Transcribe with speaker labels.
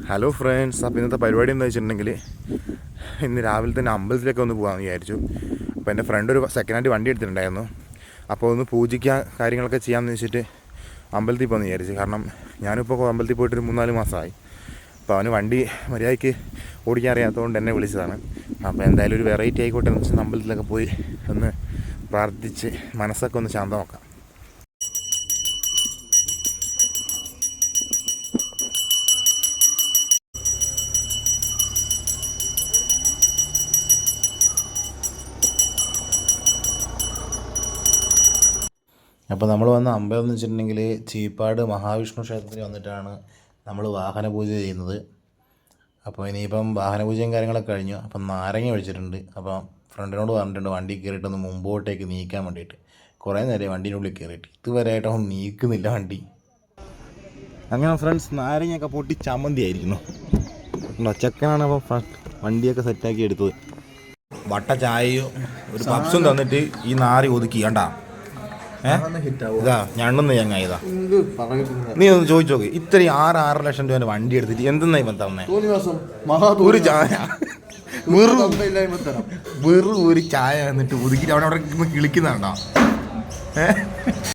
Speaker 1: Hello friends, അപ്പോൾ ഇന്നത്തെ പരിപാടി എന്താ വെച്ചിട്ടുണ്ടെങ്കിൽ ഇന്ന് രാവിലെ തന്നെ അമ്പലത്തിലേക്ക് ഒന്ന് പോകാമെന്ന് വിചാരിച്ചു. അപ്പോൾ എൻ്റെ ഫ്രണ്ട് ഒരു സെക്കൻഡ് ഹാൻഡ് വണ്ടി എടുത്തിട്ടുണ്ടായിരുന്നു. അപ്പോൾ ഒന്ന് പൂജിക്കാൻ കാര്യങ്ങളൊക്കെ ചെയ്യാമെന്ന് വെച്ചിട്ട് അമ്പലത്തിൽ പോകുമെന്ന് വിചാരിച്ചു. കാരണം ഞാനിപ്പോൾ അമ്പലത്തിൽ പോയിട്ടൊരു 3-4 മാസമായി. അപ്പോൾ അവന് വണ്ടി മര്യാദയ്ക്ക് ഓടിക്കാൻ അറിയാത്തതുകൊണ്ട് എന്നെ വിളിച്ചതാണ്. അപ്പോൾ എന്തായാലും ഒരു വെറൈറ്റി ആയിക്കോട്ടെ എന്ന് വെച്ചാൽ അമ്പലത്തിലൊക്കെ പോയി ഒന്ന് പ്രാർത്ഥിച്ച് മനസ്സൊക്കെ ഒന്ന് ശാന്തമാക്കാം. അപ്പോൾ നമ്മൾ വന്ന അമ്പലം എന്ന് വെച്ചിട്ടുണ്ടെങ്കിൽ ചീപ്പാട് മഹാവിഷ്ണു ക്ഷേത്രത്തിൽ വന്നിട്ടാണ് നമ്മൾ വാഹന പൂജ ചെയ്യുന്നത്. അപ്പോൾ ഇനിയിപ്പം വാഹന പൂജയും കാര്യങ്ങളൊക്കെ കഴിഞ്ഞു. അപ്പം നാരങ്ങ ഒഴിച്ചിട്ടുണ്ട്. അപ്പം ഫ്രണ്ടിനോട് പറഞ്ഞിട്ടുണ്ട് വണ്ടി കയറിയിട്ടൊന്ന് മുമ്പോട്ടേക്ക് നീക്കാൻ വേണ്ടിയിട്ട്. കുറേ നേരം വണ്ടീൻ്റെ ഉള്ളിൽ കയറിയിട്ട് ഇതുവരെ ആയിട്ടൊന്നും നീക്കുന്നില്ല വണ്ടി. അങ്ങനെ ഫ്രണ്ട്സ്, നാരങ്ങയൊക്കെ പൊട്ടി ചമ്മന്തി ആയിരിക്കുന്നു. ചെക്കനാണ് അപ്പോൾ വണ്ടിയൊക്കെ സെറ്റാക്കി എടുത്തത്. വട്ട ചായയും ഒരു പപ്സും തന്നിട്ട് ഈ നാരി ഒതുക്കി കണ്ടാ. ഇതാ ഞണ്ണുന്ന ചങ്ങ ഇതാ. നീ ഒന്ന് ചോദിച്ചു നോക്ക്, ഇത്രയും 6 ലക്ഷം രൂപ വണ്ടി എടുത്തിട്ട് എന്തെന്നാ ഇപ്പം തന്നെ ഒരു ചായ വെറും ഒരു ചായ എന്നിട്ട് ഒതുക്കിട്ട് അവിടെ കിളിക്കുന്നുണ്ടോ?